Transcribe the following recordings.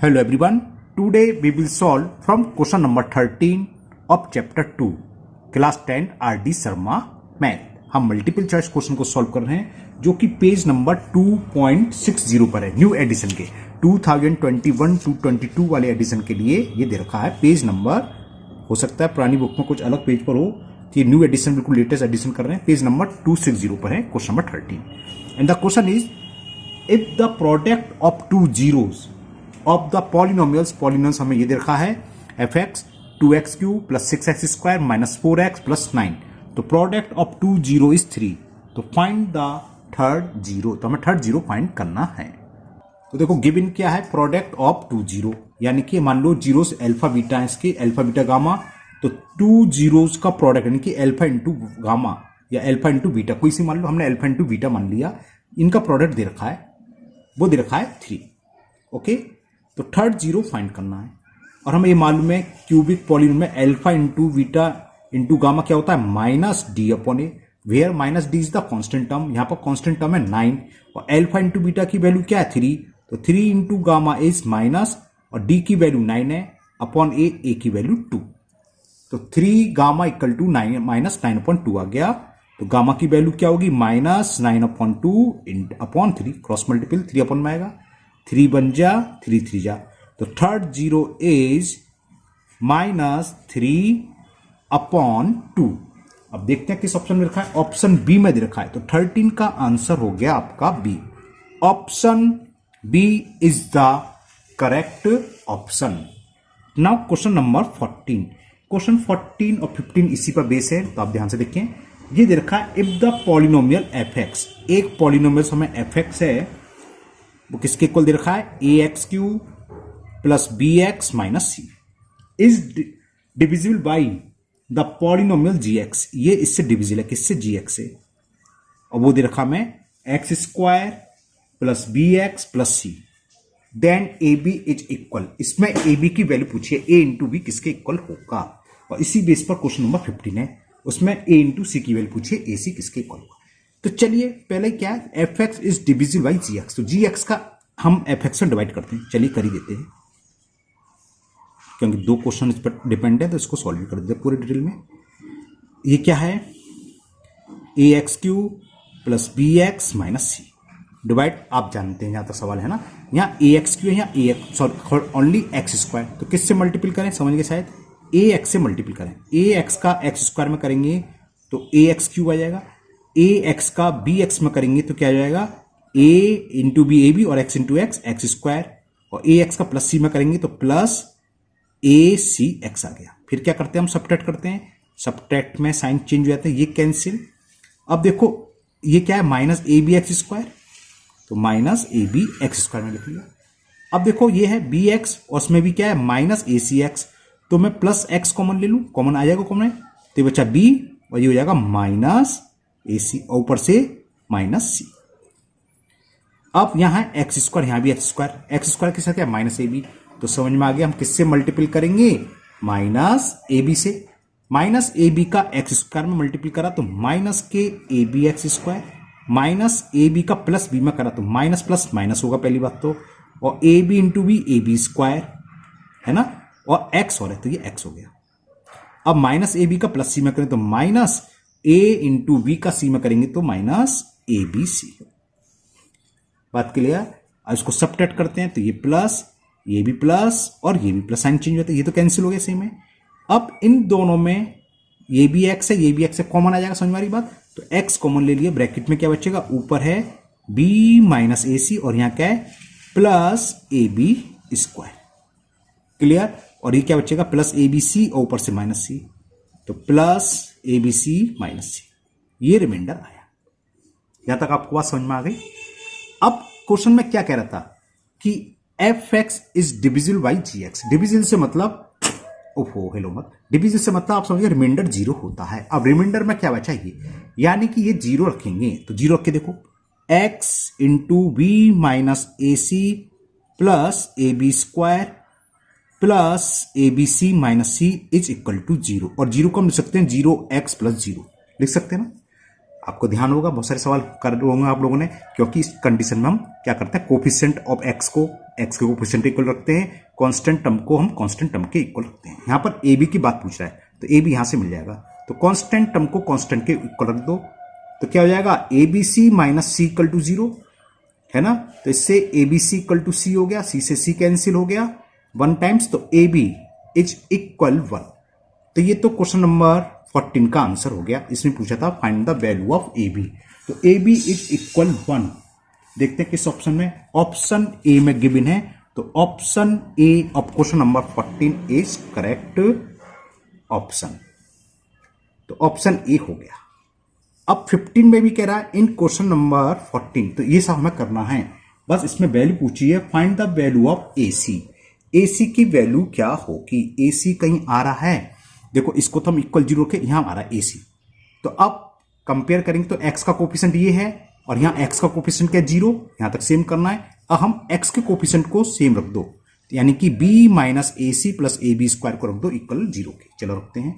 Hello everyone. Today we will solve from question number 13 of chapter 2 class 10 RD Sharma Math. हम multiple choice question को solve कर रहे हैं जो कि पेज नंबर 2.60 पर है न्यू एडिशन के 2021-22 वाले एडिशन के लिए ये दे रखा है पेज नंबर। हो सकता है पुरानी बुक में कुछ अलग पेज पर हो, ये न्यू एडिशन बिल्कुल लेटेस्ट एडिशन कर रहे हैं। पेज नंबर 260 पर है question number 13 and the question is if the product of two zeros of the polynomials हमें ये दे रखा है fx 2x cube plus 6x square minus 4x plus 9। तो product of two zero is 3। तो find the third zero, तो हमें third zero find करना है। तो देखो गिवन क्या है, प्रोडक्ट ऑफ टू जीरो, यानी कि मान लो जीरोस अल्फा बीटा है, इसके अल्फा बीटा गामा। तो टू जीरोस का प्रोडक्ट यानी कि अल्फा इंटू गामा या अल्फा इंटू बीटा, कोई सी मान लो, हमने अल्फा इंटू बीटा मान लिया। इनका प्रोडक्ट दे रखा है, वो दे रखा है 3। ओके, तो थर्ड जीरो फाइंड करना है। और हमें ये मालूम है क्यूबिक पॉलिनोमियल में alpha into beta into gamma क्या होता है minus D upon A, where minus D is the constant term. यहां पर कांस्टेंट टर्म है 9 और अल्फा इंटू बीटा की वैल्यू क्या है 3। तो 3 इंटू गामा इज माइनस और डी की वैल्यू 9 है अपॉन ए की वैल्यू 2। तो 3 gamma equal to 9 minus 9 upon 2 आ गया। तो गामा की वैल्यू क्या होगी minus 9 upon 2 upon 3, cross multiple 3 upon में आएगा, 3 बन जा 3 3 जा। तो third zero is minus 3 upon 2। अब देखते हैं किस ऑप्शन में रखा है, ऑप्शन बी में दे रखा है। तो 13 का आंसर हो गया आपका B. Option B is the correct option. Now question number 14। Question 14 और 15 इसी पर बेस है, तो आप ध्यान से देखें। ये दे रखा है इफ द पॉलिनोमियल fx, एक पॉलिनोमियल हमें fx है, वो किसके इक्वल दे रखा है ax cube plus bx minus C is divisible by the polynomial gx। ये इससे डिविजिबल है, किससे gx से। और वो दे रखा मैं X square plus bx plus C, then ab is equal. इसमें ab की वैल्यू पूछिए a इंटू बी किसके इक्वल होगा। और इसी बेस पर क्वेश्चन नंबर 15 है, उसमें a इंटू सी की वैल्यू पूछिए ए सी किसके इक्वल होगा। तो चलिए पहले क्या है, fx is divisible by gx। तो gx का हम fx से डिवाइड करते हैं, चलिए कर ही देते हैं क्योंकि दो क्वेश्चन इस पर डिपेंड है, तो इसको सॉल्व कर देते हैं पूरे डिटेल में। ये क्या है ax cube plus bx minus c divide, आप जानते हैं जहां तक सवाल है ना, यहाँ ax क्यूब है, यहाँ ax sorry only x square. तो किससे मल्टीपल करें समझ गए शायद, ax से मल्टीपल करें। ax का एक्स स्क्वायर में करेंगे तो ax क्यूब आ जाएगा, ax का bx में करेंगे तो क्या आ जाएगा a into B A B और x into X X square, और ax का प्लस सी में करेंगे तो प्लस ए सी एक्स आ गया। फिर क्या करते हैं हम सब्ट्रैक्ट करते हैं, सब्ट्रैक्ट में साइन चेंज हो जाता है, ये कैंसिल। अब देखो ये क्या है minus A B x square, तो minus A B x square में लिख लिया। अब देखो ये है बी एक्स और उसमें भी क्या है माइनस ए सी एक्स, तो मैं प्लस एक्स कॉमन ले लूं, कॉमन आ जाएगा कॉमन, तो ये बचा बी और ये हो जाएगा माइनस ए सी और ऊपर से माइनस सी। अब यहां है एक्स स्क्वायर, यहां भी एक्स स्क्वायर के साथ क्या माइनस ए बी, तो समझ में आ गया हम किससे मल्टीपल करेंगे माइनस ए बी से। माइनस ए बी का एक्स स्क्वायर में मल्टीपल करा तो माइनस के A B x square, minus A B का प्लस बी में करा तो माइनस प्लस माइनस होगा पहली बात तो, और A B into B A B square है ना, और एक्स हो रहा है तो ये एक्स हो गया। अब माइनस ए बी का प्लस सी में करें तो माइनस ए इंटू बी का सी में करेंगे तो माइनस ए बी सी। बात क्लियर। अब इसको सब्ट्रैक्ट करते हैं तो ये प्लस, ये भी प्लस और ये भी प्लस, साइन चेंज होता है, ये तो कैंसिल हो गया सेम है। अब इन दोनों में ये भी एक्स है ये भी एक्स है, कॉमन आ जाएगा, समझ में आ रही बात। तो एक्स कॉमन ले लिया, ब्रैकेट में क्या बचेगा, ऊपर है बी माइनस ए सी और यहां क्या है प्लस ए बी स्क्वायर। क्लियर। और ये क्या बचेगा प्लस ए बी सी और ऊपर से माइनस सी, तो plus A B C minus c, ये रिमाइंडर आया। यहां तक आपको बात समझ में आ गई। अब क्वेश्चन में क्या कह रहा था कि fx is divisible by gx। Divisible से मतलब ओहो हेलो मत, डिविजिबल से मतलब आप समझिए रिमाइंडर जीरो होता है। अब रिमाइंडर में क्या बचा ये, यानी कि ये जीरो रखेंगे, तो जीरो रख के देखो x into B minus A C plus A B square plus A B C minus C is equal to zero. और जीरो को हम लिख सकते हैं जीरो एक्स प्लस जीरो लिख सकते हैं ना। आपको ध्यान होगा, बहुत सारे सवाल कर होंगे आप लोगों ने, क्योंकि इस कंडीशन में हम क्या करते हैं, कोफिशिएंट ऑफ एक्स को एक्स के कोफिशिएंट इक्वल रखते हैं, कांस्टेंट टर्म को हम कांस्टेंट टर्म के इक्वल रखते हैं। यहां पर ए बी की बात पूछ रहा है तो ए बी यहां से मिल जाएगा, तो कांस्टेंट टर्म को कांस्टेंट के इक्वल रख दो, तो क्या हो जाएगा, A B C minus C equal to 0 है ना। तो इससे A B C equal to C हो गया, सी से सी कैंसिल हो गया 1 टाइम्स, तो ए बी इज इक्वल 1। तो ये तो क्वेश्चन नंबर 14 का आंसर हो गया। इसमें पूछा था find the value of A B, तो ए बी इज इक्वल 1। देखते हैं किस ऑप्शन में, ऑप्शन ए में गिवन है, तो option A of question number 14 is correct option, तो ऑप्शन ए हो गया। अब 15 में भी कह रहा है इन क्वेश्चन नंबर 14, तो ये सब हमें करना है, बस इसमें वैल्यू पूछी है, find the value of A C. ए सी की वैल्यू क्या होगी, ए सी कहीं आ रहा है, देखो इसको तो हम इक्वल 0 के, यहां आ रहा है ए सी, तो अब कंपेयर करेंगे तो x का कोफिशिएंट ये है और यहां x का कोफिशिएंट क्या 0, यहां तक सेम करना है। अब हम x के कोफिशिएंट को सेम रख दो, यानी कि b माइनस ए सी प्लस ए बी स्क्वायर को रख दो इक्वल 0 के, चलो रखते हैं,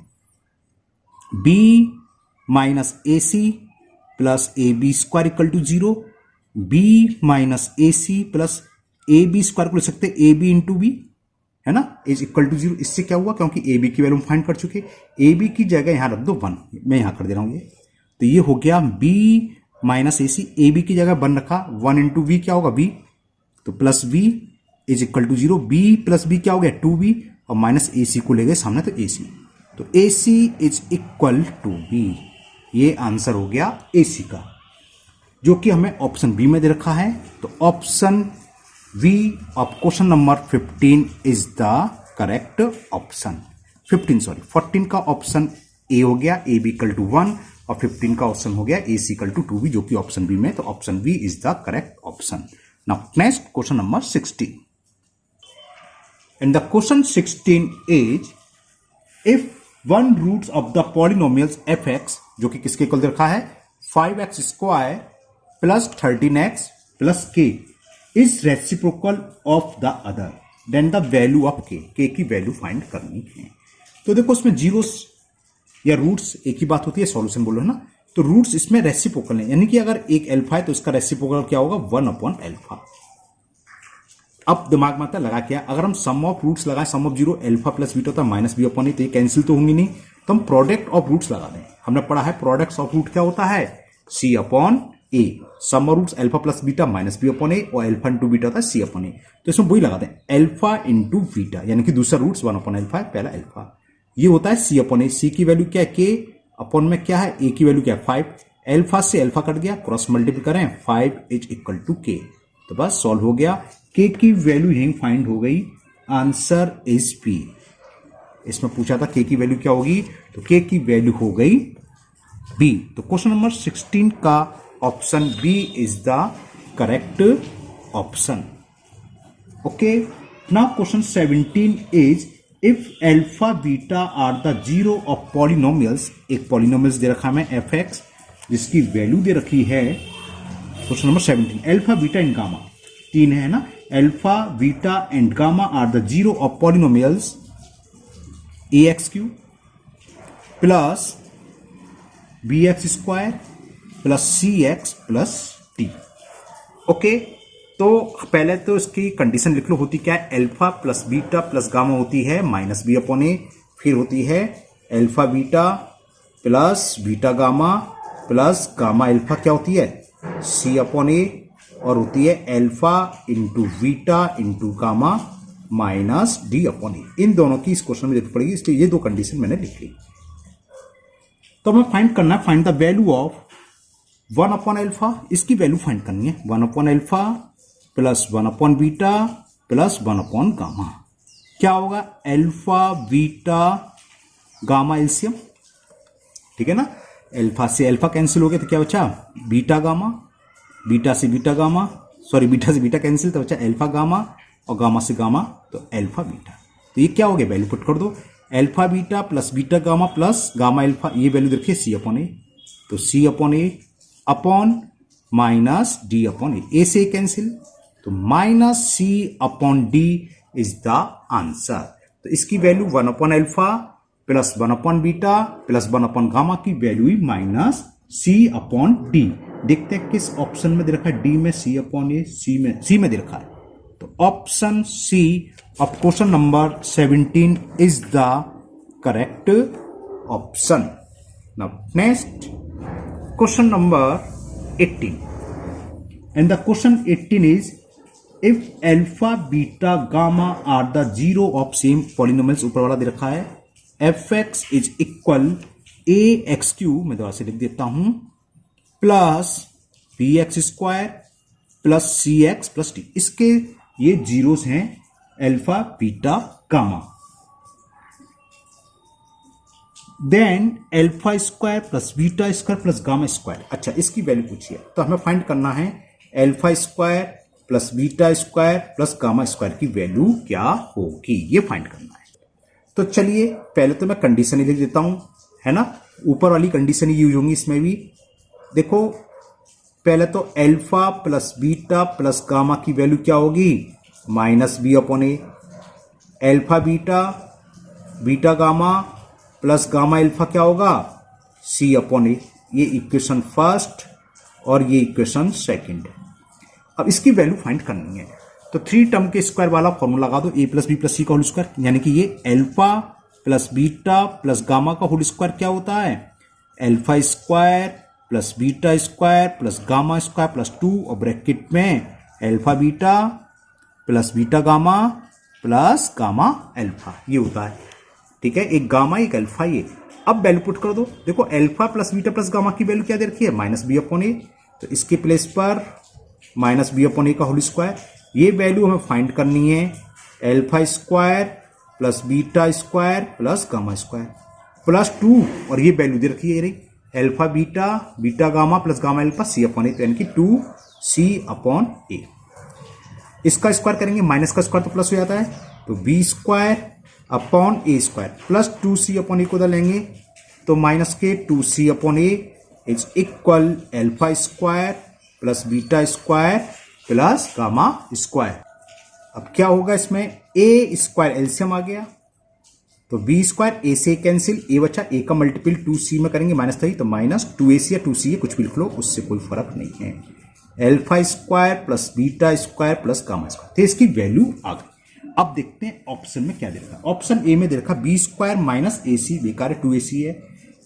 b minus A C plus A B square equal to 0, b minus A C plus A B square को लिख सकते हैं ए बी इंटू बी, है ना, इज इक्वल टू 0। इससे क्या हुआ, क्योंकि ए बी की वैल्यू हम फाइंड कर चुके, ए बी की जगह यहां रख दो 1, मैं यहां कर दे रहा हूं ये, तो ये हो गया b minus A C, A B की जगह 1 रखा, 1 इंटू वी क्या होगा b, तो plus v is equal to 0, b plus b क्या हो गया 2b, और माइनस ए सी को ले गए सामने, तो ए सी, तो ए सी इज इक्वल टू b, ये आंसर हो गया ए सी का, जो कि हमें ऑप्शन बी में दे रखा है। तो option V of question number 15 is the correct option, 14 का ऑप्शन ए हो गया, ए बी इक्वल टू 1, और 15 का ऑप्शन हो गया ए सी इक्वल टू 2b, जो कि ऑप्शन बी में, तो option B is the correct option. Now next question number 16, and the question 16 is if one roots of the polynomials F X, जो कि किसके इक्वल रखा है, 5x square plus 13x plus k is reciprocal of the other, then the value of k की value find करनी है। तो देखो इसमें जीरोस या रूट्स एक ही बात होती है, सॉल्यूशन बोलो है ना, तो रूट्स इसमें रेसिप्रोकल है, यानी कि अगर एक अल्फा है तो इसका रेसिप्रोकल क्या होगा 1/अल्फा। अब दिमाग में आता लगा क्या, अगर हम सम ऑफ रूट्स लगाएं, सम ऑफ 0 अल्फा प्लस बीटा होता है माइनस बी अपॉन ए, तो ये कैंसिल तो होंगी नहीं, तो हम प्रोडक्ट ऑफ रूट्स लगा दें। हमने पढ़ा है प्रोडक्ट ऑफ रूट क्या होता है, c upon a, sum roots alpha plus beta minus B upon a, और अल्फा इंटू बीटा होता है सी अपॉन ए, तो इसमें वही लगाते हैं अल्फा इंटू बीटा, यानी कि दूसरा रूट्स 1/अल्फा है, पहला अल्फा, ये होता है सी अपॉन ए, सी की वैल्यू क्या है के, अपॉन में क्या है ए की वैल्यू क्या है 5, अल्फा से अल्फा कट गया, क्रॉस मल्टीप्लाई करें 5 इज इक्वल टू के, तो बस सॉल्व हो गया, के की वैल्यू यही फाइंड हो गई, आंसर इज पी। इसमें पूछा था के की वैल्यू क्या होगी, तो के की वैल्यू हो गई बी, तो क्वेश्चन नंबर 16 का option B is the correct option. Okay, now question 17 is if alpha beta are the zero of polynomials, एक पॉलिनोमियल्स दे रखा है एफ एक्स, जिसकी वैल्यू दे रखी है question number 17, alpha beta and gamma, 3 है ना, alpha beta and gamma are the zero of polynomials A x cube plus B x square plus C x plus T. Okay, तो पहले तो इसकी कंडीशन लिख लो, होती क्या है, alpha plus beta plus gamma होती है माइनस बी अपॉन ए, फिर होती है alpha beta plus beta gamma plus gamma alpha क्या होती है सी अपॉन ए, और होती है alpha into beta into gamma minus D upon a. इन दोनों की इस क्वेश्चन में जरूरत पड़ेगी, इसलिए ये दो कंडीशन मैंने लिख ली। तो हमें फाइंड करना है, फाइंड द वैल्यू ऑफ 1/अल्फा, इसकी वैल्यू फाइंड करनी है, 1/अल्फा प्लस 1 बीटा प्लस 1 गामा, क्या होगा अल्फा बीटा गामा एलसीएम, ठीक है ना, अल्फा से अल्फा कैंसिल हो गया तो क्या बचा बीटा गामा, बीटा से बीटा गामा, सॉरी बीटा से बीटा कैंसिल तो बचा अल्फा गामा, और गामा से गामा तो अल्फा बीटा, तो ये क्या हो गया वैल्यू पुट कर दो, alpha beta plus beta gamma plus gamma alpha, ये वैल्यू देखिए सी अपॉन ए, तो C upon A upon minus D upon A से कैंसिल, तो minus C upon D is the answer. तो इसकी वैल्यू 1/अल्फा प्लस 1 बीटा प्लस 1 गामा की value ही माइनस सी अपॉन डी। देखते हैं किस ऑप्शन में दे रखा है, डी में, सी अपॉन ए, सी में दे रखा है। तो option c of question number 17 is the correct option. Now next question number 18 and the question 18 is if alpha beta gamma are the zero of same polynomials, ऊपर वाला दे रखा है F x is equal a x cube, मैं दोबारा से लिख देता हूं, plus B x square plus सी एक्स प्लस टी। इसके ये जीरोस हैं alpha beta gamma. Then alpha square plus beta square plus gamma square. अच्छा, इसकी वैल्यू पूछिए तो हमें फाइंड करना है alpha square plus beta square plus gamma square की वैल्यू क्या होगी, ये फाइंड करना है। तो चलिए पहले तो मैं कंडीशन ही लिख देता हूं, है ना, ऊपर वाली कंडीशन ही यूज होंगी इसमें भी। देखो पहले तो alpha plus beta plus gamma की वैल्यू क्या होगी, minus B upon A. Alpha beta beta gamma plus gamma alpha क्या होगा, सी अपॉन ए। ये इक्वेशन फर्स्ट और ये इक्वेशन सेकंड। अब इसकी वैल्यू फाइंड करनी है तो 3 टर्म के स्क्वायर वाला फॉर्मूला लगा दो, ए प्लस बी प्लस सी का होल स्क्वायर, यानी कि ये alpha plus beta plus gamma का होल स्क्वायर क्या होता है, alpha square plus beta square plus gamma square plus 2 और ब्रैकेट में alpha beta plus beta gamma plus gamma alpha, ये होता है। ठीक है, एक गामा एक अल्फा ये। अब वैल्यू पुट कर दो। देखो alpha plus beta plus gamma की वैल्यू क्या दे रखी है, माइनस बी अपॉन ए। तो इसके प्लेस पर माइनस बी अपॉन ए का होल स्क्वायर। ये वैल्यू हमें फाइंड करनी है alpha square plus beta square plus gamma square plus 2 और ये वैल्यू दे रखी है रही alpha beta beta gamma plus gamma alpha c upon a, यानी कि 2 सी अपॉन ए। इसका स्क्वायर करेंगे, माइनस का स्क्वायर तो प्लस हो जाता है, तो b square upon A square plus 2 c upon a को उधर लेंगे तो माइनस के 2 c upon a is equal alpha square plus beta square plus gamma square. अब क्या होगा इसमें, ए स्क्वायर एलसीएम आ गया तो बी स्क्वायर ए से कैंसिल, ए बचा, ए का मल्टीपल 2c में करेंगे -3 तो माइनस 2ac या 2c कुछ भी लिख लो, उससे कोई फर्क नहीं है। Alpha square plus beta square plus gamma square, तो इसकी वैल्यू आ गई। अब देखते हैं ऑप्शन में क्या दे रखा है। ऑप्शन ए में दे रखा बी स्क्वायर माइनस ए सी, बेकार है, 2ac है।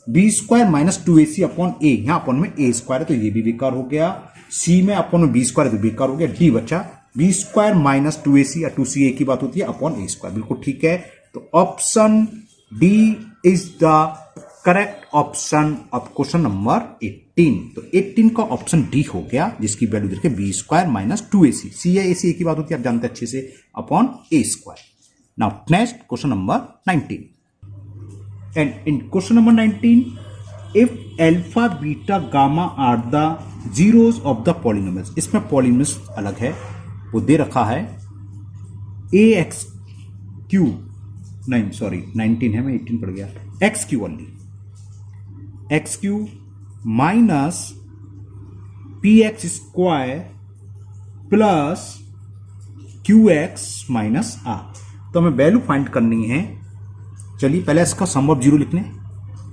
B square minus 2ac upon a, यहां अपॉन में ए स्क्वायर है तो ये भी बेकार हो गया। सी में अपॉन में बी स्क्वायर है तो बेकार हो गया। डी बचा बी स्क्वायर माइनस 2ac या 2ca की बात होती है अपॉन ए स्क्वायर, बिल्कुल ठीक है। तो option D is the correct option of question number 18। तो 18 का ऑप्शन डी हो गया, जिसकी वैल्यू देखिए बी स्क्वायर माइनस 2ac, सी या ac की बात होती है आप जानते हैं अच्छे से, upon A square. Now next question number 19 and in question number 19 if alpha beta gamma are the zeros of the polynomials, इसमें पॉलिनोमियल्स अलग है, वो दे रखा है ए एक्स क्यू, नहीं सॉरी 19 है, मैं 18 पढ़ गया, X cube only, X cube minus P X square plus Q X minus R. तो हमें वैल्यू फाइंड करनी है। चलिए पहले इसका सम ऑफ जीरो लिख लें।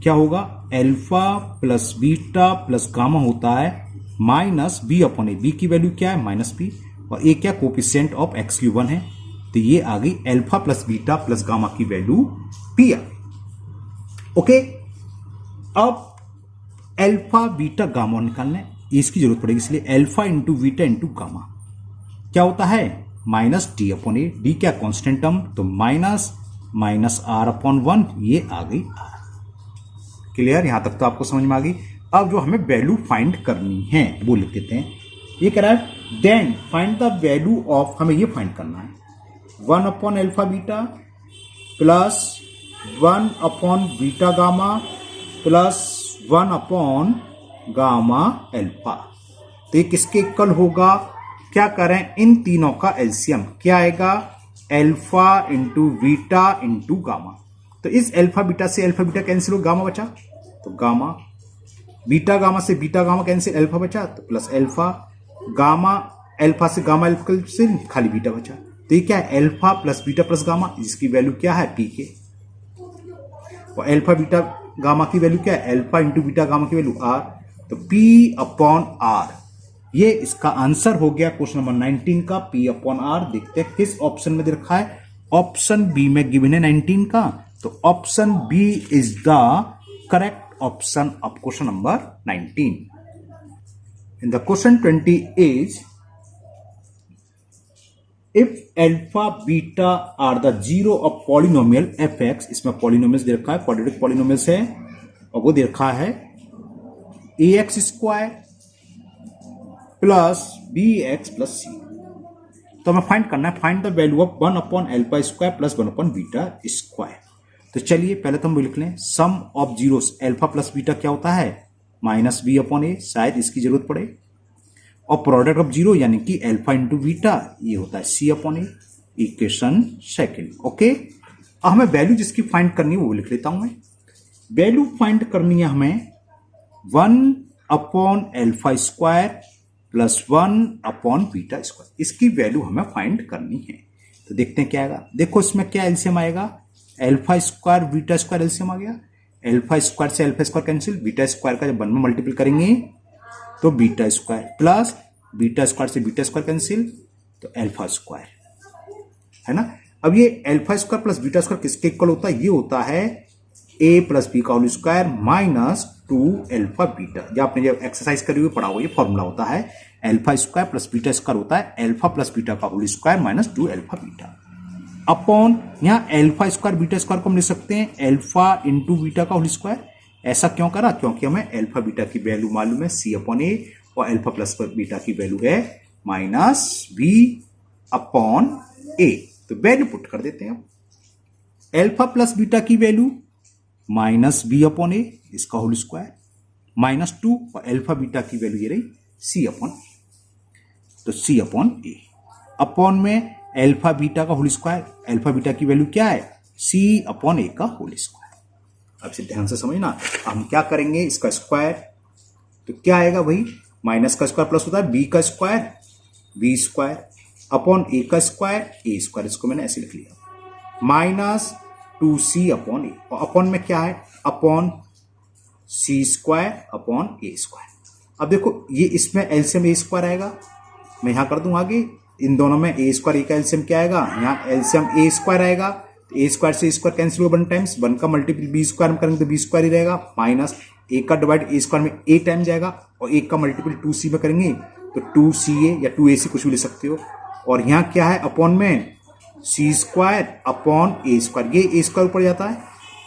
क्या होगा, alpha plus beta plus gamma होता है माइनस बी अपॉन ए, बी की वैल्यू क्या है माइनस बी, और ए क्या कोफिशिएंट ऑफ एक्स क्यू 1 है, तो ये आ गई alpha plus beta plus gamma की वैल्यू पी आ गई। ओके, अब अल्फा बीटा गामा निकालने इसकी जरूरत पड़ेगी, इसलिए alpha into beta into gamma क्या होता है माइनस डी अपॉन ए, डी क्या कांस्टेंट टर्म, तो माइनस माइनस आर अपॉन 1, ये आ गई आर। क्लियर, यहां तक तो आपको समझ में आ गई। अब जो हमें वैल्यू फाइंड करनी है वो लिख देते हैं। ये कह रहा है then find the value of, हमें ये फाइंड करना है 1 upon alpha beta plus 1 upon beta gamma plus 1 upon gamma alpha. तो ये किसके इक्वल होगा, क्या करें, इन तीनों का एलसीएम क्या आएगा, alpha into beta into gamma. तो इस अल्फा बीटा से अल्फा बीटा कैंसिल हो, गामा बचा तो गामा, बीटा गामा से बीटा गामा कैंसिल, अल्फा बचा तो प्लस अल्फा, गामा अल्फा से गामा अल्फा कैंसिल, खाली बीटा बचा। तो ये क्या है, alpha plus beta plus gamma, जिसकी वैल्यू क्या है पी के, और अल्फा बीटा गामा की वैल्यू क्या है, अल्फा इंटू बीटा गामा की वैल्यू आर, तो P अपॉन R, ये इसका आंसर हो गया क्वेश्चन नंबर 19 का, P अपॉन R। देखते हैं किस ऑप्शन में दे रखा है। ऑप्शन बी में गिवन है 19 का, तो option B is the correct option of question number 19। In the question 20 is if alpha beta are the zero of polynomial F X, इसमें पॉलिनोमियल्स दे रखा है, क्वाड्रेटिक पॉलिनोमियल्स है, और वो दे रखा है ए x square plus B x plus c. तो हमें फाइंड करना है, find the value of 1 upon alpha square plus 1 upon beta square. तो चलिए पहले तो हम लिख लें sum of zeros, alpha plus beta क्या होता है, माइनस बी अपॉन ए, शायद इसकी जरूरत पड़े, और प्रोडक्ट ऑफ जीरो यानी कि अल्फा इंटू बीटा, ये होता है c upon a. Equation second, okay. अब हमें वैल्यू जिसकी फाइंड करनी है वो लिख लेता हूं मैं। वैल्यू फाइंड करनी है हमें 1 upon alpha square plus 1 upon beta square, इसकी वैल्यू हमें फाइंड करनी है। तो देखते हैं क्या आएगा। देखो इसमें क्या एलसीएम आएगा, alpha square beta square LCM आ गया, अल्फा स्क्वायर से alpha square cancel, beta square का जब 1 में मल्टीपल करेंगे तो beta square, plus beta square से बीटा स्क्वायर कैंसिल तो अल्फा स्क्वायर, है ना। अब ये alpha square plus beta square किसके इक्वल होता है, ये होता है ए प्लस बी का whole square minus 2 alpha beta. जब आपने जब एक्सरसाइज करी हुई पढ़ा हुआ, ये फॉर्मूला होता है alpha square plus beta square होता है अल्फा प्लस बीटा का whole square minus 2 alpha beta, upon यहां अल्फा स्क्वायर बीटा स्क्वायर को हम लिख सकते हैं अल्फा इंटू बीटा का होल स्क्वायर। ऐसा क्यों करा, क्योंकि हमें अल्फा बीटा की वैल्यू मालूम है सी अपॉन ए, और अल्फा प्लस बीटा की वैल्यू है माइनस बी अपॉन ए। तो वैल्यू पुट कर देते हैं। अल्फा प्लस बीटा की वैल्यू माइनस बी अपॉन ए, इसका होल स्क्वायर, माइनस 2, और अल्फा बीटा की वैल्यू ये रही सी अपॉन ए, तो सी अपॉन ए, अपॉन में अल्फा बीटा का होल स्क्वायर, अल्फा बीटा की वैल्यू क्या है सी अपॉन ए का होल स्क्वायर। अब से ध्यान से समझना, हम क्या करेंगे, इसका स्क्वायर तो क्या आएगा, वही माइनस का स्क्वायर प्लस होता है बी का square, B square upon a का स्क्वायर, ए स्क्वायर, इसको मैंने ऐसे लिख लिया, माइनस 2c अपॉन ए, और अपॉन में क्या है अपॉन सी स्क्वायर अपॉन ए स्क्वायर। अब देखो ये इसमें एलसीएम ए स्क्वायर आएगा, मैं यहां कर दूं आगे, इन दोनों में ए स्क्वायर ए का एलसीएम क्या आएगा, यहाँ एलसीएम ए स्क्वायर आएगा, तो ए स्क्वायर से स्क्वायर कैंसिल होगा 1 टाइम्स, 1 का मल्टीपल बी स्क्वायर में करेंगे तो बी स्क्वायर ही रहेगा, माइनस ए का डिवाइड ए स्क्वायर में ए टाइम जाएगा, और ए का मल्टीपल 2c में करेंगे तो 2ca या 2ac कुछ भी ले सकते हो, और यहाँ क्या है अपॉन में सी स्क्वायर अपॉन ए स्क्वायर, ये ए स्क्वायर ऊपर जाता है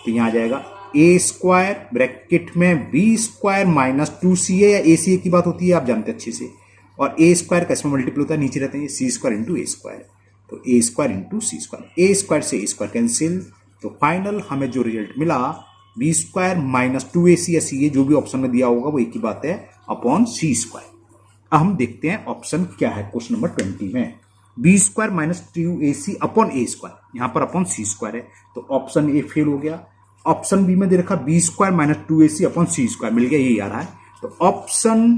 तो यहाँ आ जाएगा ए स्क्वायर ब्रैकेट में बी स्क्वायर माइनस 2ca या ac की बात होती है, आप जानते हैं अच्छे से, और ए स्क्वायर का इसमें मल्टीपल होता है, नीचे रहते हैं सी स्क्वायर इंटू ए स्क्वायर, तो ए स्क्वायर इंटू सी स्क्वायर, ए स्क्वायर से ए स्क्वायर कैंसिल, तो फाइनल हमें जो रिजल्ट मिला बी स्क्वायर माइनस 2ac या सी, जो भी ऑप्शन में दिया होगा वो एक ही बात है, अपॉन सी स्क्वायर। अब हम देखते हैं ऑप्शन क्या है क्वेश्चन नंबर 20 में, b square minus 2ac upon ए स्क्वायर, यहां पर अपॉन सी स्क्वायर है, तो ऑप्शन ए फेल हो गया। ऑप्शन बी में दे रखा b square minus 2ac upon c square, मिल गया, यही आ रहा है, तो option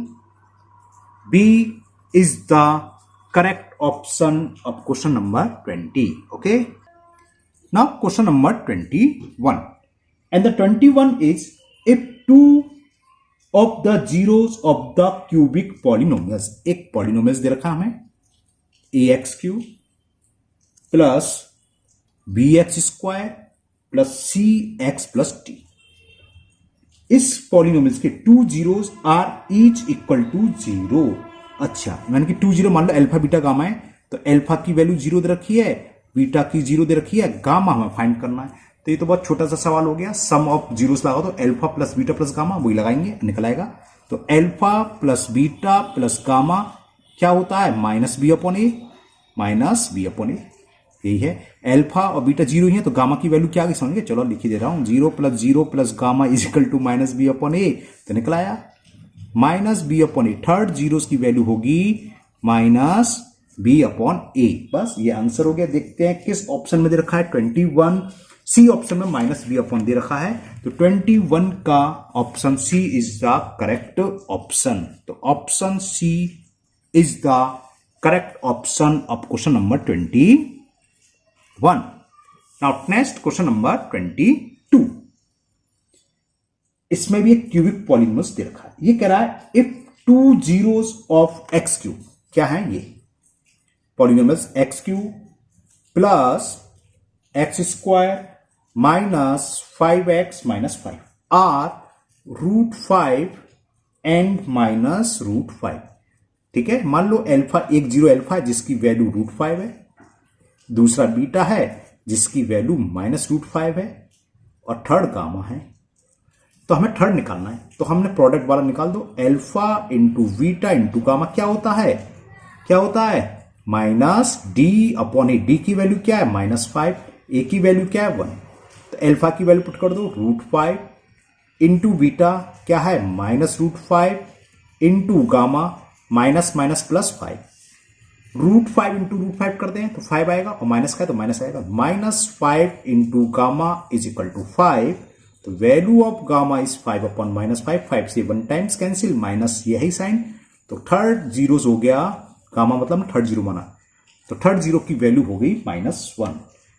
B is the correct option of question number 20, okay. Now question number 21, and the 21 is if 2 of the zeros of the cubic polynomials, एक polynomials दे रखा हमें ax cube plus bx square plus cx plus t, इस polynomials के 2 zeros are each equal to 0। अच्छा, यानी कि 2 zero मान लो अल्फा बीटा गामा है, तो अल्फा की वैल्यू 0 दे रखी है, बीटा की 0 दे रखी है, गामा हमें फाइंड करना है। तो ये तो बहुत छोटा सा सवाल हो गया, सम ऑफ जीरोस लगाओ तो alpha plus beta plus gamma, वही लगाएंगे, निकल आएगा। तो alpha plus beta plus gamma क्या होता है, माइनस बी अपॉन ए, माइनस बी अपॉन ए, यही है। अल्फा और बीटा 0 ही है, तो गामा की वैल्यू क्या आ गई समझिए, चलो लिख ही दे रहा हूं, 0 plus gamma is equal to minus B upon ए, तो निकल आया minus B upon a, third zeros की वैल्यू होगी माइनस बी अपॉन ए, बस ये आंसर हो गया। देखते हैं किस ऑप्शन में दे रखा है, 21 सी ऑप्शन में माइनस बी अपॉन दे रखा है, तो 21 का option C is the correct option, तो option C is the correct option of question number 21। Now next question number 22, इसमें भी एक क्यूबिक पॉलिनोमियल्स दे रखा है। ये कह रहा है if 2 zeros of X cube, क्या है ये polynomials, X cube plus X square minus 5x minus 5 are √5 and minus √5। ठीक है, मान लो अल्फा, एक जीरो अल्फा है जिसकी वैल्यू √5 है, दूसरा बीटा है जिसकी वैल्यू माइनस √5 है, और थर्ड गामा है। तो हमें थर्ड निकालना है, तो हमने प्रोडक्ट वाला निकाल दो, alpha into beta into gamma क्या होता है, क्या होता है माइनस डी अपॉन ए। डी की वैल्यू क्या है -5, ए की वैल्यू क्या है 1, तो अल्फा की वैल्यू पुट कर दो √5 इंटू बीटा क्या है -√5 into gamma minus minus plus 5, √5 into √5 करते हैं तो 5 आएगा, और माइनस का है तो माइनस आएगा, -5 into gamma is equal to 5। तो value of gamma is 5 upon -5, 5 से 1 टाइम्स कैंसिल, माइनस यही साइन, तो थर्ड जीरोस हो गया, गामा मतलब थर्ड जीरो माना, तो थर्ड जीरो की वैल्यू हो गई -1।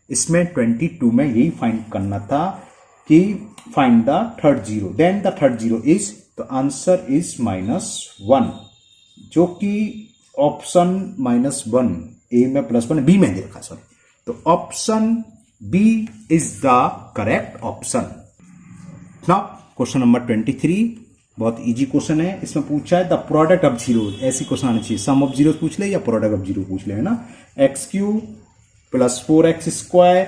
इसमें 22 में यही फाइंड करना था कि find the third zero, then the third zero is, तो आंसर इज -1, जो कि ऑप्शन -1 ए में +1 बी में दे रखा, सॉरी, तो option B is the correct option. Now question number 23, बहुत इजी क्वेश्चन है। इसमें पूछा है द प्रोडक्ट ऑफ जीरो, ऐसी क्वेश्चन आना चाहिए, सम ऑफ जीरो पूछ ले या प्रोडक्ट ऑफ जीरो पूछ ले, है ना। x³ plus 4x square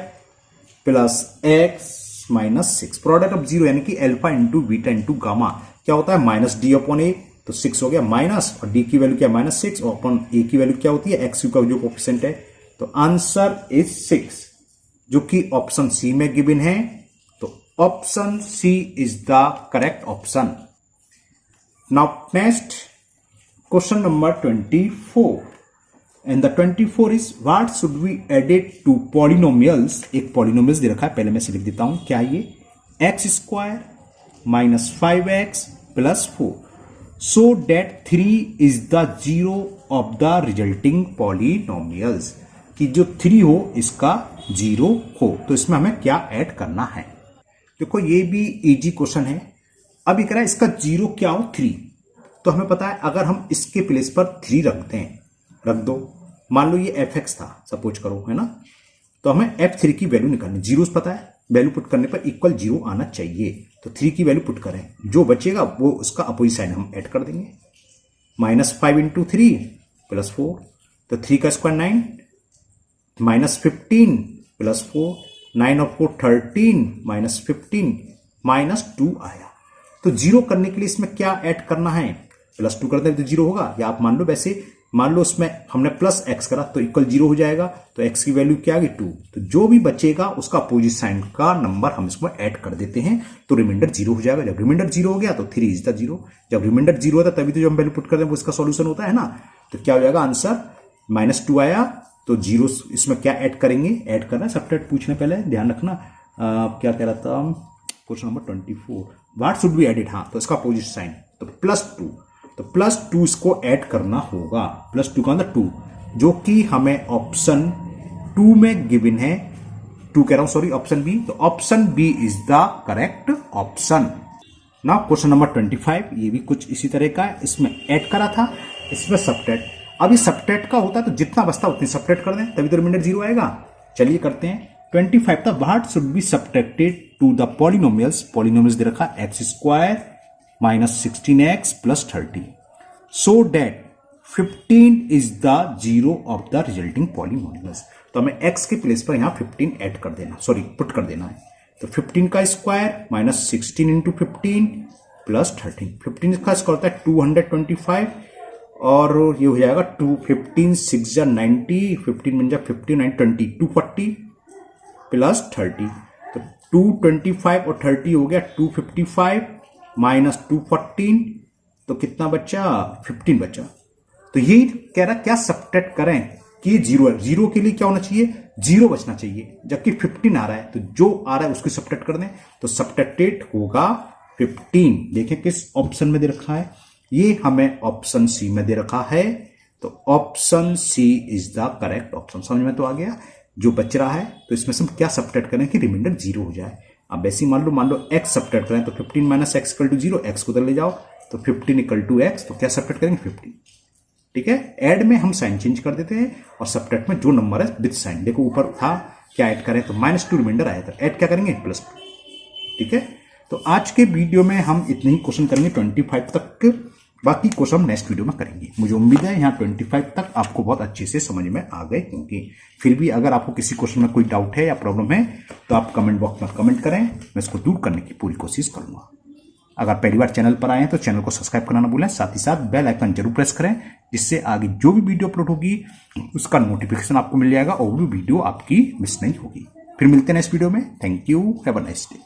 plus x minus 6, product of zero यानी कि alpha into beta into gamma क्या होता है -d अपॉन ए, तो 6 हो गया माइनस, और d की वैल्यू क्या -6 और अपॉन a की वैल्यू क्या होती है x³ का जो कोफिशिएंट है, तो आंसर इज 6, जो कि ऑप्शन सी में गिवन है, तो option C is the correct option. Now next question number 24, and the 24 is what should we add to polynomials. एक पॉलिनोमियल्स दे रखा है, पहले मैं से लिख देता हूं क्या ये, x² minus 5x plus 4 so that 3 is the zero of the resulting polynomials, कि जो 3 हो इसका जीरो हो। तो इसमें हमें क्या ऐड करना है, देखो ये भी इजी क्वेश्चन है। अब ये कह रहा है इसका जीरो क्या हो 3, तो हमें पता है अगर हम इसके प्लेस पर 3 रखते हैं, रख दो, मान लो ये fx था सपोज करो, है ना, तो हमें f3 की वैल्यू निकालनी, जीरो पता है, वैल्यू पुट करने पर इक्वल 0 आना चाहिए, तो 3 की वैल्यू पुट करें, जो बचेगा वो उसका अपोजिट साइन हम ऐड कर देंगे, -5 इंटू 3 प्लस 4, तो 3 का स्क्वायर 9, -15 प्लस 4, 9 और 4 13, -15 -2 आया। तो जीरो करने के लिए इसमें क्या ऐड करना है, +2 करते हैं तो जीरो होगा, या आप मान लो वैसे, मान लो इसमें हमने +x करा तो इक्वल 0 हो जाएगा, तो x की वैल्यू क्या आ गई 2, तो जो भी बचेगा उसका अपोजिट साइन का नंबर हम इसमें ऐड कर देते हैं, तो रिमाइंडर 0 हो जाएगा। जब रिमाइंडर 0 हो गया तो 3 इज द 0, जब रिमाइंडर 0 होता तभी तो जो हम वैल्यू पुट करते हैं वो इसका सॉल्यूशन होता है ना, तो क्या हो जाएगा आंसर -2 आया, तो 0 इसमें क्या ऐड करेंगे, ऐड करना है, सब्ट्रैक्ट पूछने पहले ध्यान रखना। क्या कह रहा था, question number 24 what should be added, हाँ तो इसका अपोजिट साइन, तो +2, तो +2 इसको ऐड करना होगा, +2 का मतलब 2, जो कि हमें ऑप्शन 2 में गिवन है, 2 कह रहा हूं सॉरी, ऑप्शन बी, तो option B is the correct option. Now question number 25, ये भी कुछ इसी तरह का है, इसमें ऐड करा था, इसमें सबट्रैक्ट, अभी सबट्रैक्ट का होता है तो जितना बचता उतनी सबट्रैक्ट कर दें, तभी तो रिमाइंडर 0 आएगा। चलिए करते हैं। 25 था what should be subtracted to the polynomials, polynomials दे रखा x² minus 16x plus 30 so that 15 is the zero of the resulting polynomials. तो हमें x के प्लेस पर यहां 15 ऐड कर देना, सॉरी पुट कर देना है, तो 15 का स्क्वायर माइनस 16 इंटू 15 प्लस 13, 15 का स्क्वायर होता है 225, और ये हो जाएगा 2 15 6 जा 90, 15 बन जा 50 9 20 240 प्लस 30, तो 225 और 30 हो गया 255 माइनस 214, तो कितना बचा 15 बचा। तो ये कह रहा क्या सबट्रैक्ट करें कि जीरो है, जीरो के लिए क्या होना चाहिए, 0 बचना चाहिए, जबकि 15 आ रहा है, तो जो आ रहा है उसको सबट्रैक्ट कर दें, तो सबट्रैक्टेड होगा 15। देखें किस ऑप्शन में दे रखा है, ये हमें ऑप्शन सी में दे रखा है, तो option C is the correct option. समझ में तो आ गया, जो बच रहा है तो इसमें से हम क्या सबट्रैक्ट करें कि रिमाइंडर 0 हो जाए। अब वैसे ही मान लो x सब्ट्रैक्ट करें तो 15 minus x equal to 0, x को उधर ले जाओ तो 15 इक्वल टू x, तो क्या सब्ट्रैक्ट करेंगे 15। ठीक है, ऐड में हम साइन चेंज कर देते हैं और सब्ट्रैक्ट में जो नंबर है विद साइन, देखो ऊपर था क्या ऐड करें तो -2 रिमाइंडर आया था, ऐड क्या करेंगे +2। ठीक है, तो आज के वीडियो में हम इतने ही क्वेश्चन करेंगे 25 तक, बाकी क्वेश्चन हम नेक्स्ट वीडियो में करेंगे। मुझे उम्मीद है यहाँ 25 तक आपको बहुत अच्छे से समझ में आ गए होंगे। फिर भी अगर आपको किसी क्वेश्चन में कोई डाउट है या प्रॉब्लम है तो आप कमेंट बॉक्स में कमेंट करें, मैं इसको दूर करने की पूरी कोशिश करूंगा। अगर पहली बार चैनल पर आए हैं तो चैनल को सब्सक्राइब करना ना भूलें, साथ ही साथ बेल आइकन जरूर प्रेस करें, जिससे आगे जो भी वीडियो अपलोड होगी उसका नोटिफिकेशन आपको मिल जाएगा और वो वीडियो आपकी मिस नहीं होगी। फिर मिलते हैं नेक्स्ट वीडियो में। Thank you, have a nice day.